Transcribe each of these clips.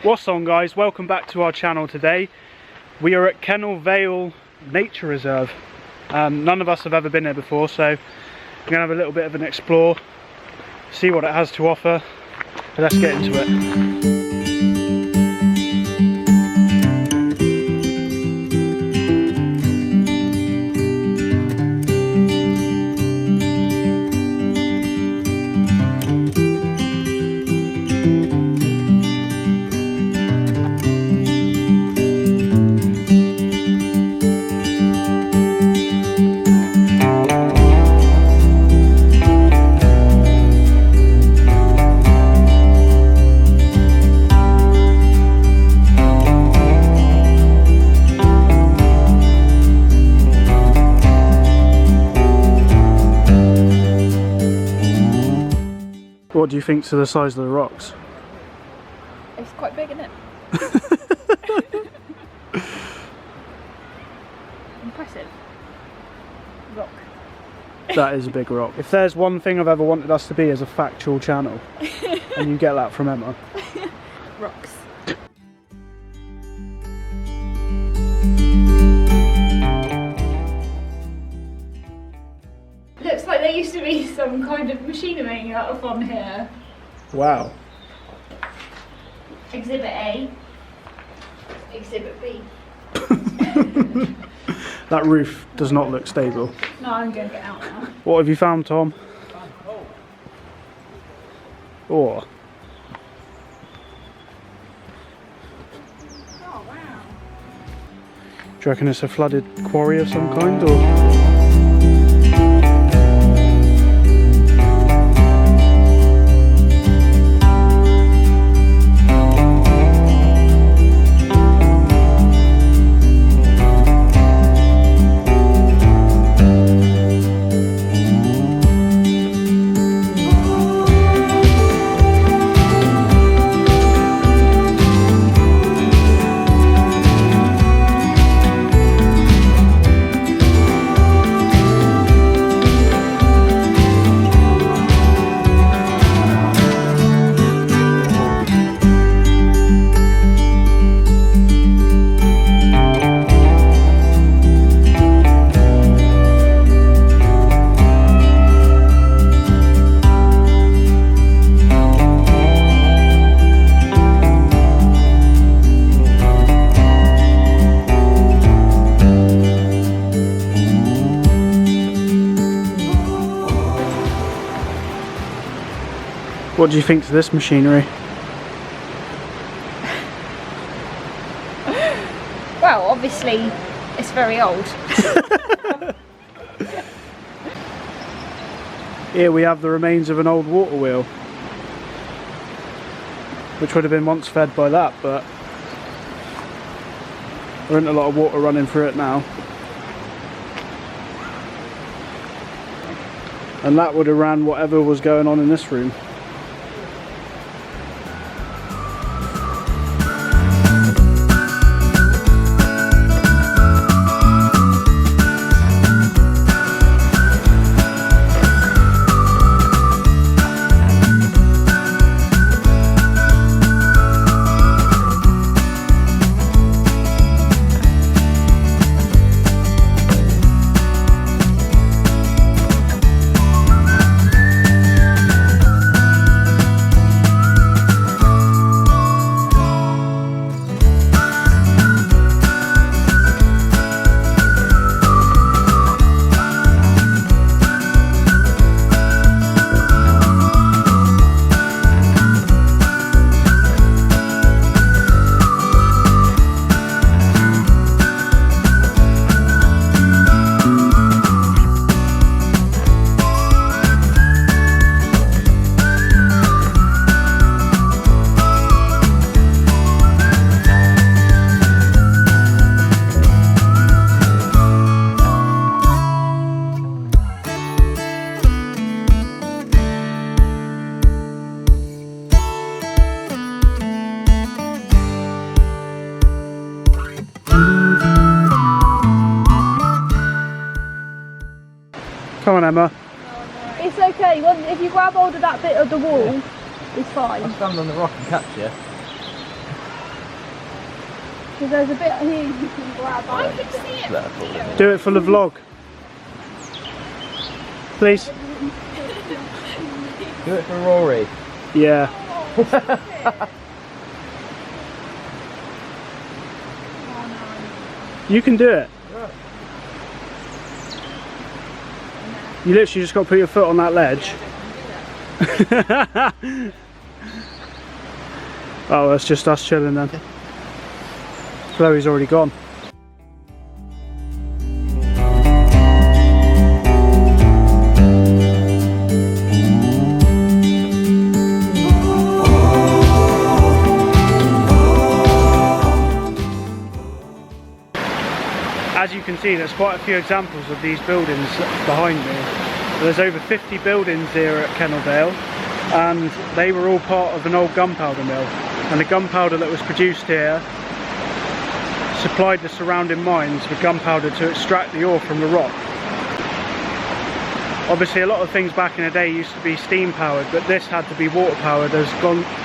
What's on, guys? Welcome back to our channel today. We are at Kennel Vale Nature Reserve. None of us have ever been here before, so we're going to have a little bit of an explore, see what it has to offer. Let's get into it. What do you think to the size of the rocks? It's quite big, isn't it? Impressive. Rock. That is a big rock. If there's one thing I've ever wanted us to be, is a factual channel. And you get that from Emma. Rocks. Looks like there used to be some kind of machinery up on here. Wow. Exhibit A. Exhibit B. That roof does not look stable. No, I'm going to get out now. What have you found, Tom? Oh. Oh, wow. Do you reckon it's a flooded quarry of some kind, or...? What do you think to this machinery? Well, obviously, it's very old. Here we have the remains of an old water wheel, which would have been once fed by that, but there isn't a lot of water running through it now. And that would have ran whatever was going on in this room. Come on, Emma. It's okay. Well, if you grab hold of that bit of the wall, it's fine. I'll stand on the rock and catch you. Because there's a bit here you can grab. I can see it from here. Do it for the vlog. Please. Do it for Rory. Yeah. You can do it. You literally just got to put your foot on that ledge. Oh, that's just us chilling then. Chloe's already gone. As you can see, there's quite a few examples of these buildings behind me. There's over 50 buildings here at Kennel Vale, and they were all part of an old gunpowder mill. And the gunpowder that was produced here supplied the surrounding mines with gunpowder to extract the ore from the rock. Obviously, a lot of things back in the day used to be steam powered, but this had to be water powered, as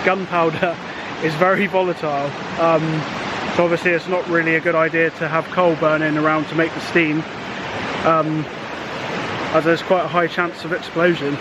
gunpowder is very volatile. So obviously it's not really a good idea to have coal burning around to make the steam, as there's quite a high chance of explosion.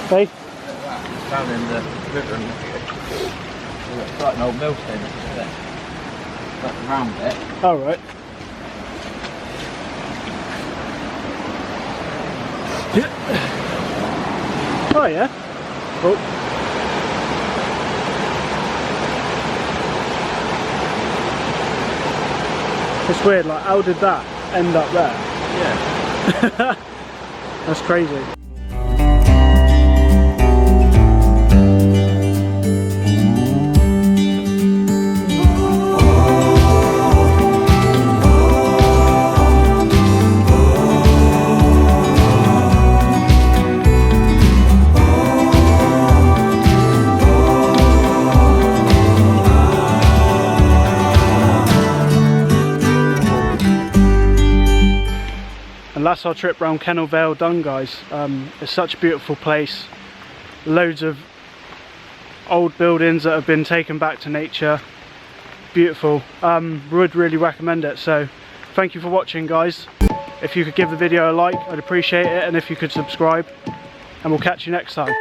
Hey? Down in the river and it's like an old millstone, isn't it? Like the round bit. All right. Oh yeah. Oh. It's weird, like how did that end up there? Yeah. That's crazy. And that's our trip around Kennel Vale done, guys. It's such a beautiful place. Loads of old buildings that have been taken back to nature. Beautiful. Would really recommend it. So thank you for watching, guys. If you could give the video a like, I'd appreciate it, and if you could subscribe, and we'll catch you next time.